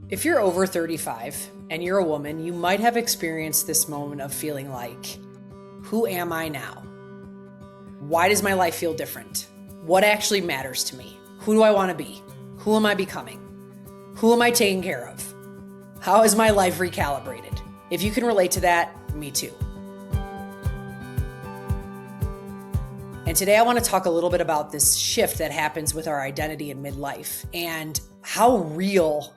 If you're over 35 and you're a woman, you might have experienced this moment of feeling like, who am I now? Why does my life feel different? What actually matters to me? Who do I want to be? Who am I becoming? Who am I taking care of? How is my life recalibrated? If you can relate to that, me too. And today I want to talk a little bit about this shift that happens with our identity in midlife and how real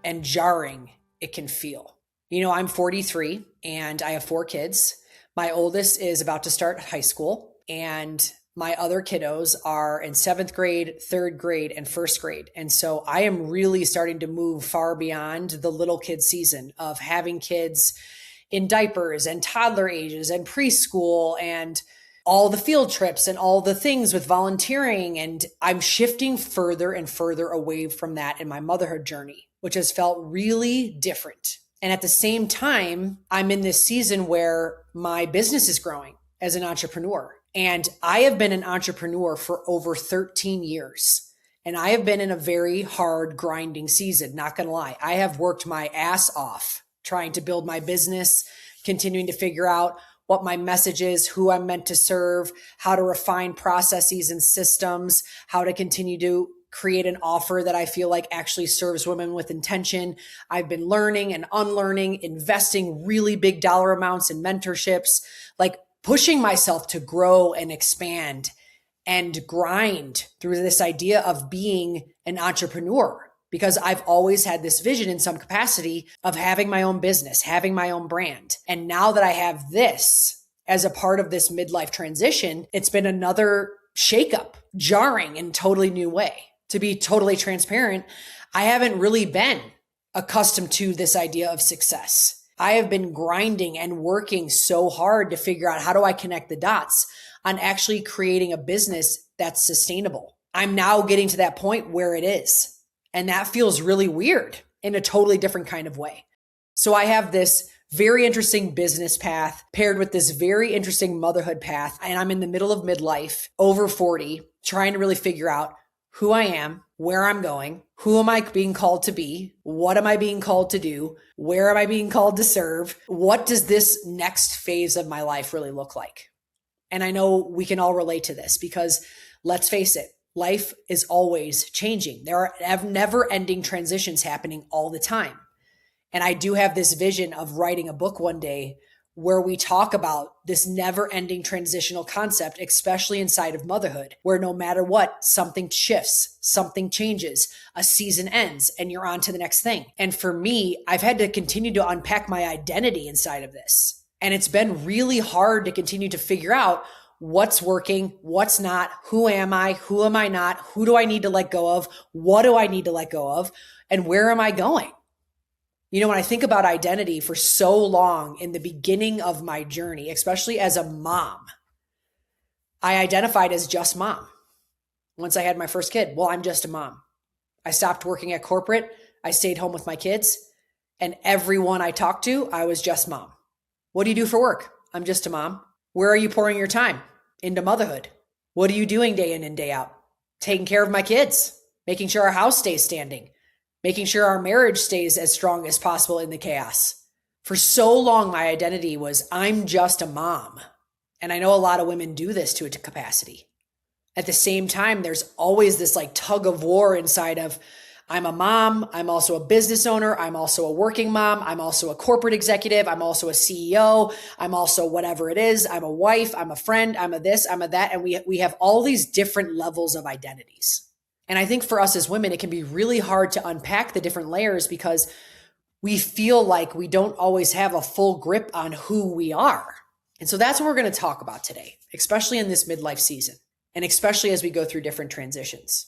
and jarring it can feel. You know, I'm 43 and I have 4 kids. My oldest is about to start high school, and my other kiddos are in 7th grade, 3rd grade, and 1st grade. And so I am really starting to move far beyond the little kid season of having kids in diapers and toddler ages and preschool and all the field trips and all the things with volunteering. And I'm shifting further and further away from that in my motherhood journey, which has felt really different. And at the same time, I'm in this season where my business is growing as an entrepreneur. And I have been an entrepreneur for over 13 years. And I have been in a very hard, grinding season, not gonna lie. I have worked my ass off trying to build my business, continuing to figure out what my message is, who I'm meant to serve, how to refine processes and systems, how to continue to create an offer that I feel like actually serves women with intention. I've been learning and unlearning, investing really big dollar amounts in mentorships, like pushing myself to grow and expand and grind through this idea of being an entrepreneur, because I've always had this vision in some capacity of having my own business, having my own brand. And now that I have this as a part of this midlife transition, it's been another shakeup, jarring in a totally new way. To be totally transparent, I haven't really been accustomed to this idea of success. I have been grinding and working so hard to figure out how do I connect the dots on actually creating a business that's sustainable. I'm now getting to that point where it is. And that feels really weird in a totally different kind of way. So I have this very interesting business path paired with this very interesting motherhood path. And I'm in the middle of midlife, over 40, trying to really figure out who I am, where I'm going, who am I being called to be, what am I being called to do, where am I being called to serve, what does this next phase of my life really look like? And I know we can all relate to this because let's face it, life is always changing. There are never-ending transitions happening all the time. And I do have this vision of writing a book one day where we talk about this never-ending transitional concept, especially inside of motherhood, where no matter what, something shifts, something changes, a season ends, and you're on to the next thing. And for me, I've had to continue to unpack my identity inside of this. And it's been really hard to continue to figure out what's working, what's not, who am I not, who do I need to let go of, what do I need to let go of, and where am I going? You know, when I think about identity for so long in the beginning of my journey, especially as a mom, I identified as just mom. Once I had my first kid, well, I'm just a mom. I stopped working at corporate. I stayed home with my kids. And everyone I talked to, I was just mom. What do you do for work? I'm just a mom. Where are you pouring your time? Into motherhood. What are you doing day in and day out? Taking care of my kids, making sure our house stays standing, making sure our marriage stays as strong as possible in the chaos. For so long, my identity was, I'm just a mom. And I know a lot of women do this to a capacity. At the same time, there's always this like tug of war inside of, I'm a mom, I'm also a business owner, I'm also a working mom, I'm also a corporate executive, I'm also a CEO, I'm also whatever it is, I'm a wife, I'm a friend, I'm a this, I'm a that, and we have all these different levels of identities. And I think for us as women, it can be really hard to unpack the different layers because we feel like we don't always have a full grip on who we are. And so that's what we're going to talk about today, especially in this midlife season, and especially as we go through different transitions.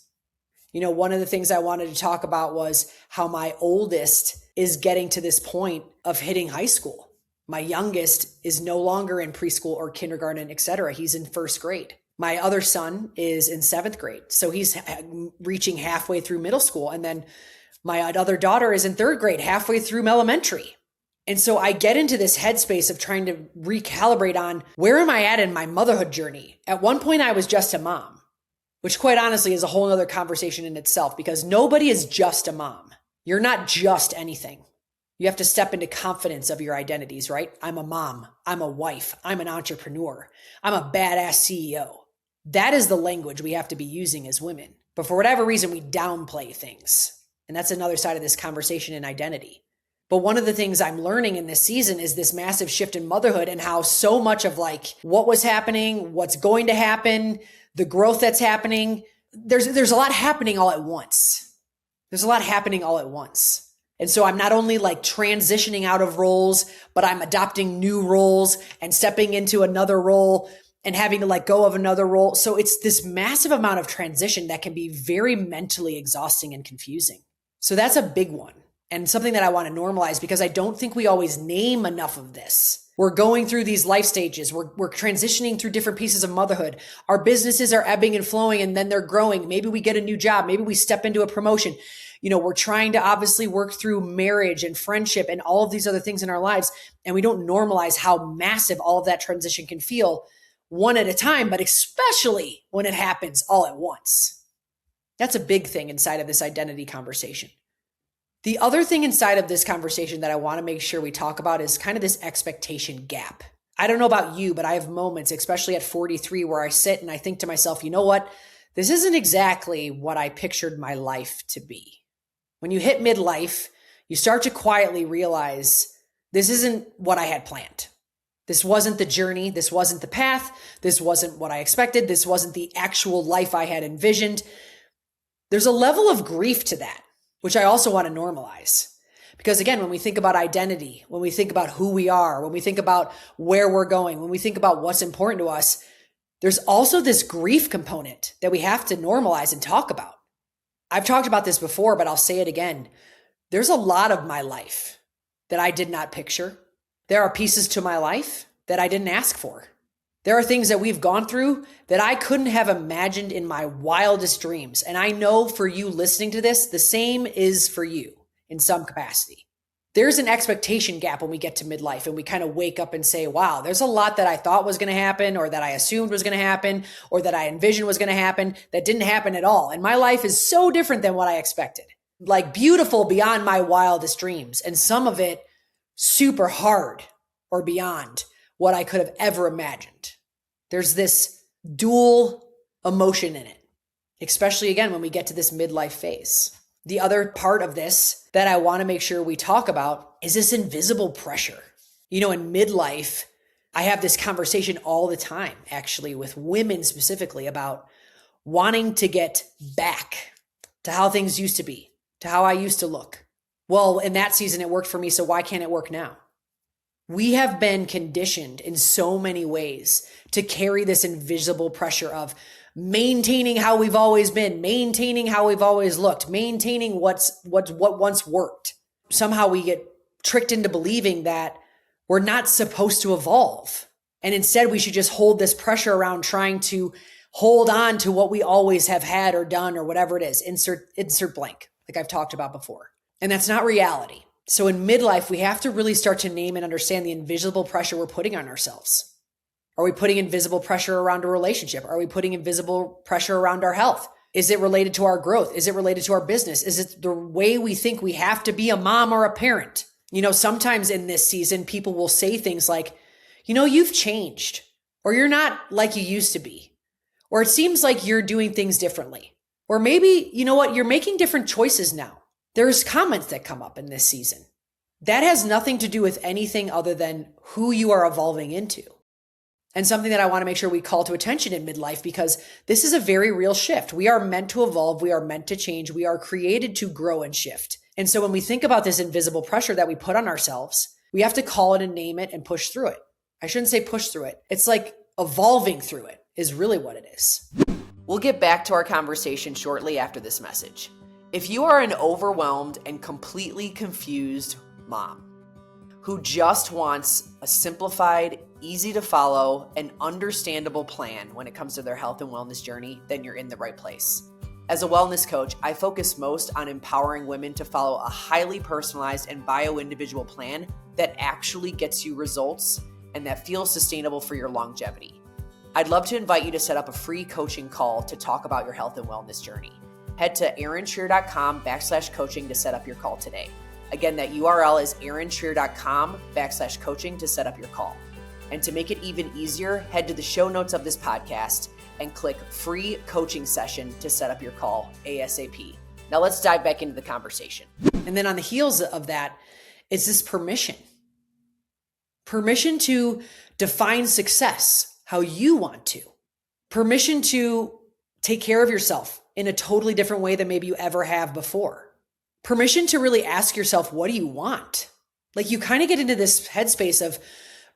You know, one of the things I wanted to talk about was how my oldest is getting to this point of hitting high school. My youngest is no longer in preschool or kindergarten, et cetera. He's in 1st grade. My other son is in 7th grade. So he's reaching halfway through middle school. And then my other daughter is in 3rd grade, halfway through elementary. And so I get into this headspace of trying to recalibrate on where am I at in my motherhood journey? At one point, I was just a mom, which quite honestly is a whole other conversation in itself because nobody is just a mom. You're not just anything. You have to step into confidence of your identities, right? I'm a mom. I'm a wife. I'm an entrepreneur. I'm a badass CEO. That is the language we have to be using as women. But for whatever reason, we downplay things. And that's another side of this conversation in identity. But one of the things I'm learning in this season is this massive shift in motherhood and how so much of like what was happening, what's going to happen, the growth that's happening, there's a lot happening all at once. There's a lot happening all at once. And so I'm not only like transitioning out of roles, but I'm adopting new roles and stepping into another role and having to let go of another role. So it's this massive amount of transition that can be very mentally exhausting and confusing. So that's a big one and something that I want to normalize because I don't think we always name enough of this. We're going through these life stages. We're transitioning through different pieces of motherhood. Our businesses are ebbing and flowing and then they're growing. Maybe we get a new job. Maybe we step into a promotion. We're trying to obviously work through marriage and friendship and all of these other things in our lives. And we don't normalize how massive all of that transition can feel one at a time, but especially when it happens all at once. That's a big thing inside of this identity conversation. The other thing inside of this conversation that I want to make sure we talk about is kind of this expectation gap. I don't know about you, but I have moments, especially at 43, where I sit and I think to myself, you know what? This isn't exactly what I pictured my life to be. When you hit midlife, you start to quietly realize this isn't what I had planned. This wasn't the journey. This wasn't the path. This wasn't what I expected. This wasn't the actual life I had envisioned. There's a level of grief to that, which I also want to normalize. Because again, when we think about identity, when we think about who we are, when we think about where we're going, when we think about what's important to us, there's also this grief component that we have to normalize and talk about. I've talked about this before, but I'll say it again. There's a lot of my life that I did not picture. There are pieces to my life that I didn't ask for. There are things that we've gone through that I couldn't have imagined in my wildest dreams. And I know for you listening to this, the same is for you in some capacity. There's an expectation gap when we get to midlife and we kind of wake up and say, wow, there's a lot that I thought was going to happen or that I assumed was going to happen or that I envisioned was going to happen that didn't happen at all. And my life is so different than what I expected, like beautiful beyond my wildest dreams. And some of it super hard or beyond what I could have ever imagined. There's this dual emotion in it, especially again, when we get to this midlife phase. The other part of this that I want to make sure we talk about is this invisible pressure. In midlife, I have this conversation all the time, actually, with women specifically about wanting to get back to how things used to be, to how I used to look. Well, in that season, it worked for me, so why can't it work now? We have been conditioned in so many ways to carry this invisible pressure of maintaining how we've always been, maintaining how we've always looked, maintaining what once worked. Somehow we get tricked into believing that we're not supposed to evolve. And instead we should just hold this pressure around trying to hold on to what we always have had or done or whatever it is. Insert blank, like I've talked about before. And that's not reality. So in midlife, we have to really start to name and understand the invisible pressure we're putting on ourselves. Are we putting invisible pressure around a relationship? Are we putting invisible pressure around our health? Is it related to our growth? Is it related to our business? Is it the way we think we have to be a mom or a parent? Sometimes in this season, people will say things like, you've changed, or you're not like you used to be, or it seems like you're doing things differently, or maybe, you're making different choices now. There's comments that come up in this season. That has nothing to do with anything other than who you are evolving into. And something that I want to make sure we call to attention in midlife, because this is a very real shift. We are meant to evolve. We are meant to change. We are created to grow and shift. And so when we think about this invisible pressure that we put on ourselves, we have to call it and name it and push through it. I shouldn't say push through it. It's like evolving through it is really what it is. We'll get back to our conversation shortly after this message. If you are an overwhelmed and completely confused mom who just wants a simplified, easy to follow, and understandable plan when it comes to their health and wellness journey, then you're in the right place. As a wellness coach, I focus most on empowering women to follow a highly personalized and bio-individual plan that actually gets you results and that feels sustainable for your longevity. I'd love to invite you to set up a free coaching call to talk about your health and wellness journey. head to erinshire.com/coaching to set up your call today. Again, that URL is erinshire.com/coaching to set up your call. And to make it even easier, head to the show notes of this podcast and click free coaching session to set up your call ASAP. Now let's dive back into the conversation. And then on the heels of that, it's this permission. Permission to define success how you want to. Permission to take care of yourself in a totally different way than maybe you ever have before. Permission to really ask yourself, what do you want? Like you kind of get into this headspace of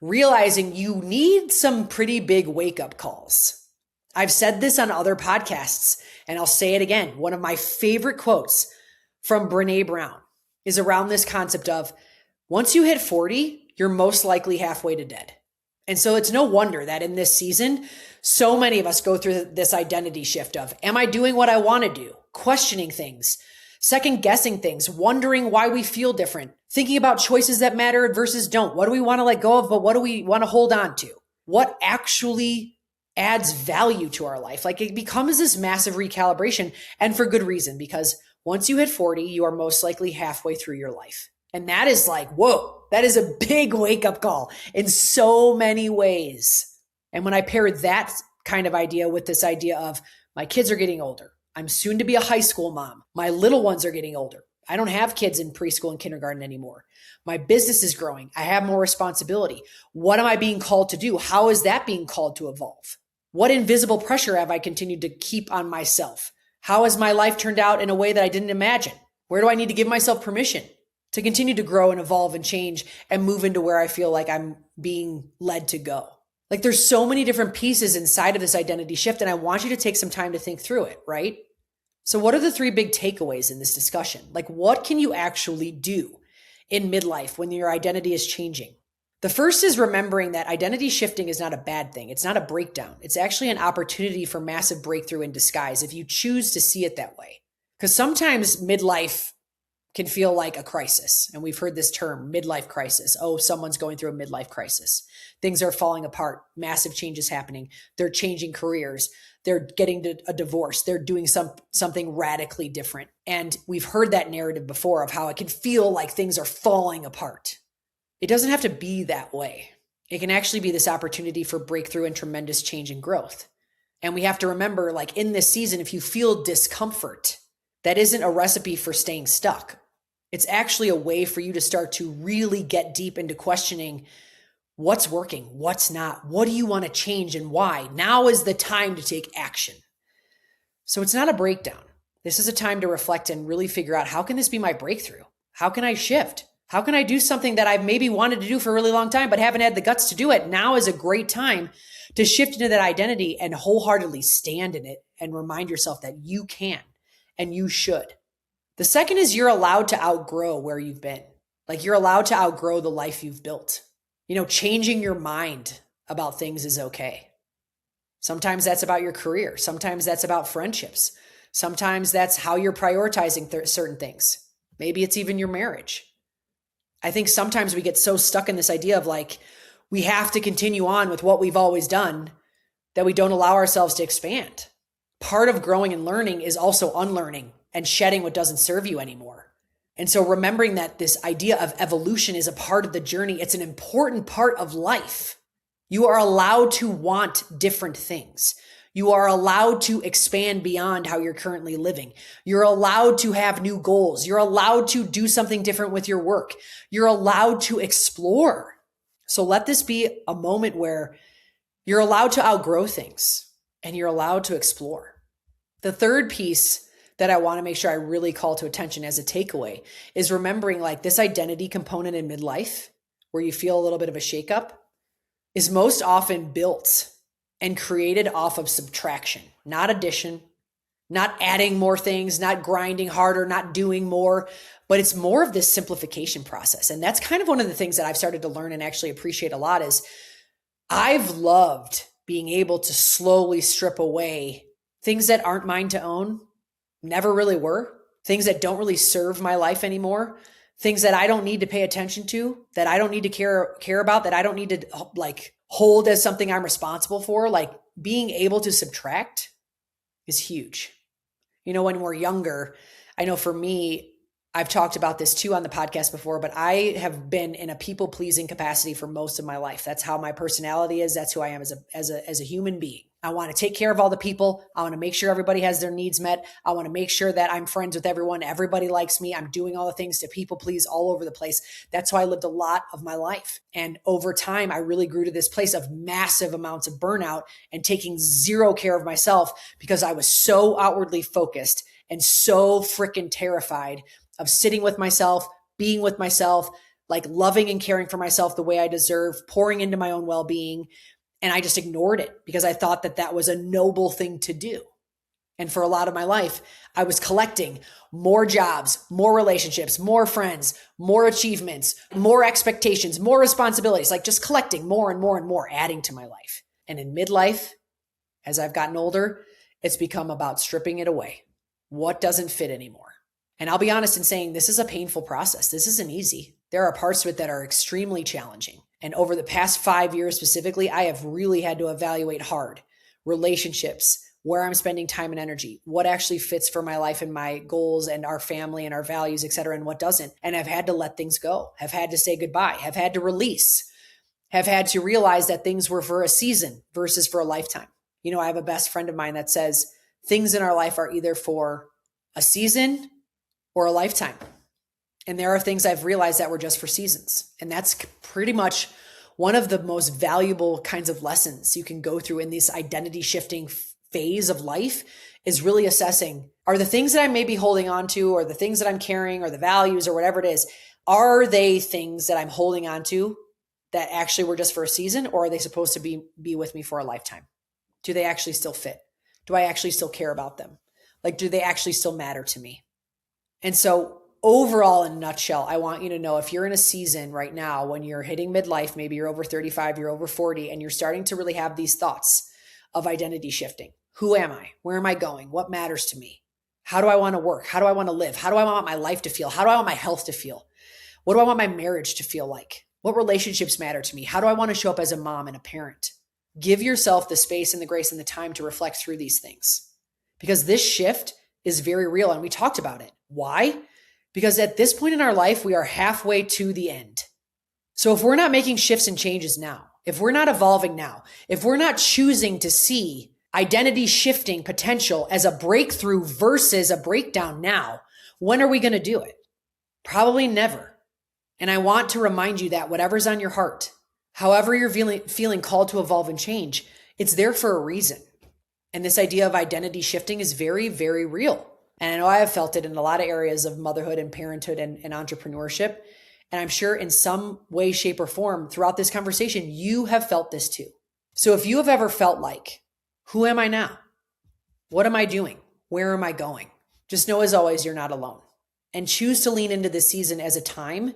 realizing you need some pretty big wake-up calls. I've said this on other podcasts, and I'll say it again. One of my favorite quotes from Brené Brown is around this concept of once you hit 40, you're most likely halfway to dead. And so it's no wonder that in this season, so many of us go through this identity shift of, am I doing what I want to do? Questioning things, second guessing things, wondering why we feel different, thinking about choices that matter versus don't. What do we want to let go of, but what do we want to hold on to? What actually adds value to our life? Like it becomes this massive recalibration, and for good reason, because once you hit 40, you are most likely halfway through your life. And that is like, whoa, that is a big wake-up call in so many ways. And when I pair that kind of idea with this idea of my kids are getting older, I'm soon to be a high school mom, my little ones are getting older, I don't have kids in preschool and kindergarten anymore, my business is growing, I have more responsibility. What am I being called to do? How is that being called to evolve? What invisible pressure have I continued to keep on myself? How has my life turned out in a way that I didn't imagine? Where do I need to give myself permission to continue to grow and evolve and change and move into where I feel like I'm being led to go? Like there's so many different pieces inside of this identity shift, and I want you to take some time to think through it, right? So what are the three big takeaways in this discussion? Like what can you actually do in midlife when your identity is changing? The first is remembering that identity shifting is not a bad thing. It's not a breakdown. It's actually an opportunity for massive breakthrough in disguise if you choose to see it that way. Because sometimes midlife can feel like a crisis. And we've heard this term, midlife crisis. Oh, someone's going through a midlife crisis. Things are falling apart. Massive changes happening. They're changing careers. They're getting a divorce. They're doing something radically different. And we've heard that narrative before of how it can feel like things are falling apart. It doesn't have to be that way. It can actually be this opportunity for breakthrough and tremendous change and growth. And we have to remember, like in this season, if you feel discomfort, that isn't a recipe for staying stuck. It's actually a way for you to start to really get deep into questioning what's working, what's not, what do you want to change and why? Now is the time to take action. So it's not a breakdown. This is a time to reflect and really figure out, how can this be my breakthrough? How can I shift? How can I do something that I've maybe wanted to do for a really long time, but haven't had the guts to do it? Now is a great time to shift into that identity and wholeheartedly stand in it and remind yourself that you can and you should. The second is you're allowed to outgrow where you've been. Like you're allowed to outgrow the life you've built. Changing your mind about things is okay. Sometimes that's about your career. Sometimes that's about friendships. Sometimes that's how you're prioritizing certain things. Maybe it's even your marriage. I think sometimes we get so stuck in this idea of like, we have to continue on with what we've always done that we don't allow ourselves to expand. Part of growing and learning is also unlearning and shedding what doesn't serve you anymore. And so remembering that this idea of evolution is a part of the journey, it's an important part of life. You are allowed to want different things. You are allowed to expand beyond how you're currently living. You're allowed to have new goals. You're allowed to do something different with your work. You're allowed to explore. So let this be a moment where you're allowed to outgrow things and you're allowed to explore. The third piece that I want to make sure I really call to attention as a takeaway is remembering like this identity component in midlife where you feel a little bit of a shakeup is most often built and created off of subtraction, not addition, not adding more things, not grinding harder, not doing more, but it's more of this simplification process. And that's kind of one of the things that I've started to learn and actually appreciate a lot is I've loved being able to slowly strip away things that aren't mine to own, never really were, things that don't really serve my life anymore, things that I don't need to pay attention to, that I don't need to care about, that I don't need to like hold as something I'm responsible for. Like being able to subtract is huge. When we're younger, I know for me, I've talked about this too on the podcast before, but I have been in a people-pleasing capacity for most of my life. That's how my personality is. That's who I am as a human being. I want to take care of all the people. I want to make sure everybody has their needs met. I want to make sure that I'm friends with everyone. Everybody likes me. I'm doing all the things to people please all over the place. That's how I lived a lot of my life. And over time, I really grew to this place of massive amounts of burnout and taking zero care of myself because I was so outwardly focused and so freaking terrified of sitting with myself, being with myself, like loving and caring for myself the way I deserve, pouring into my own well-being. And I just ignored it because I thought that that was a noble thing to do. And for a lot of my life, I was collecting more jobs, more relationships, more friends, more achievements, more expectations, more responsibilities, like just collecting more and more and more, adding to my life. And in midlife, as I've gotten older, it's become about stripping it away. What doesn't fit anymore? And I'll be honest in saying this is a painful process. This isn't easy. There are parts of it that are extremely challenging. And over the past 5 years specifically, I have really had to evaluate hard relationships, where I'm spending time and energy, what actually fits for my life and my goals and our family and our values, et cetera, and what doesn't. And I've had to let things go, have had to say goodbye, have had to release, have had to realize that things were for a season versus for a lifetime. I have a best friend of mine that says things in our life are either for a season or a lifetime. And there are things I've realized that were just for seasons. And that's pretty much one of the most valuable kinds of lessons you can go through in this identity shifting phase of life is really assessing, are the things that I may be holding on to or the things that I'm carrying or the values or whatever it is, are they things that I'm holding on to that actually were just for a season, or are they supposed to be with me for a lifetime? Do they actually still fit? Do I actually still care about them? Like, do they actually still matter to me? And so overall, in a nutshell, I want you to know if you're in a season right now when you're hitting midlife, maybe you're over 35, you're over 40, and you're starting to really have these thoughts of identity shifting. Who am I? Where am I going? What matters to me? How do I want to work? How do I want to live? How do I want my life to feel? How do I want my health to feel? What do I want my marriage to feel like? What relationships matter to me? How do I want to show up as a mom and a parent? Give yourself the space and the grace and the time to reflect through these things, because this shift is very real. And we talked about it. Why? Because at this point in our life, we are halfway to the end. So if we're not making shifts and changes now, if we're not evolving now, if we're not choosing to see identity shifting potential as a breakthrough versus a breakdown now, when are we going to do it? Probably never. And I want to remind you that whatever's on your heart, however you're feeling called to evolve and change, it's there for a reason. And this idea of identity shifting is very, very real. And I know I have felt it in a lot of areas of motherhood and parenthood and entrepreneurship. And I'm sure in some way, shape, or form throughout this conversation, you have felt this too. So if you have ever felt like, who am I now? What am I doing? Where am I going? Just know, as always, you're not alone. And choose to lean into this season as a time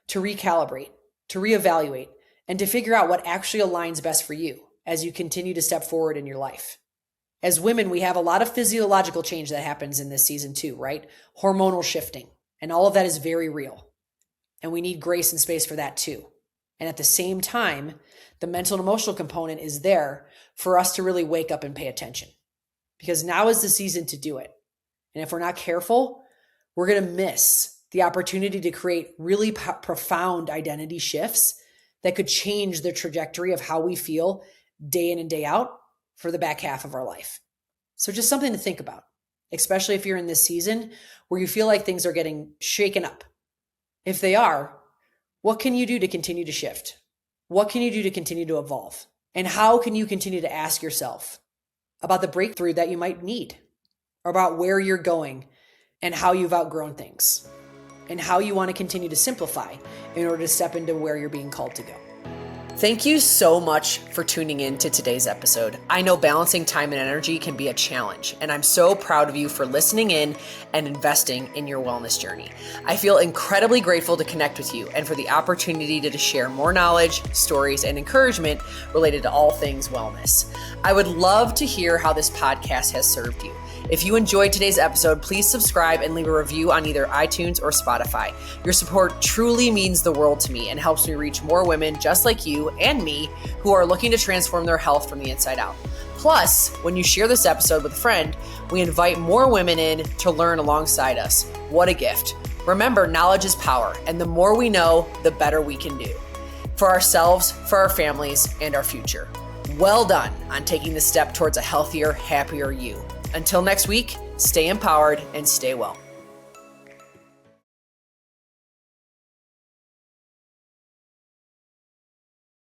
to recalibrate, to reevaluate, and to figure out what actually aligns best for you as you continue to step forward in your life. As women, we have a lot of physiological change that happens in this season too, right? Hormonal shifting, and all of that is very real. And we need grace and space for that too. And at the same time, the mental and emotional component is there for us to really wake up and pay attention, because now is the season to do it. And if we're not careful, we're going to miss the opportunity to create really profound identity shifts that could change the trajectory of how we feel day in and day out for the back half of our life. So just something to think about, especially if you're in this season where you feel like things are getting shaken up. If they are, what can you do to continue to shift? What can you do to continue to evolve? And how can you continue to ask yourself about the breakthrough that you might need, or about where you're going and how you've outgrown things, and how you want to continue to simplify in order to step into where you're being called to go? Thank you so much for tuning in to today's episode. I know balancing time and energy can be a challenge, and I'm so proud of you for listening in and investing in your wellness journey. I feel incredibly grateful to connect with you and for the opportunity to share more knowledge, stories, and encouragement related to all things wellness. I would love to hear how this podcast has served you. If you enjoyed today's episode, please subscribe and leave a review on either iTunes or Spotify. Your support truly means the world to me and helps me reach more women just like you and me who are looking to transform their health from the inside out. Plus, when you share this episode with a friend, we invite more women in to learn alongside us. What a gift. Remember, knowledge is power, and the more we know, the better we can do for ourselves, for our families, and our future. Well done on taking the step towards a healthier, happier you. Until next week, stay empowered and stay well.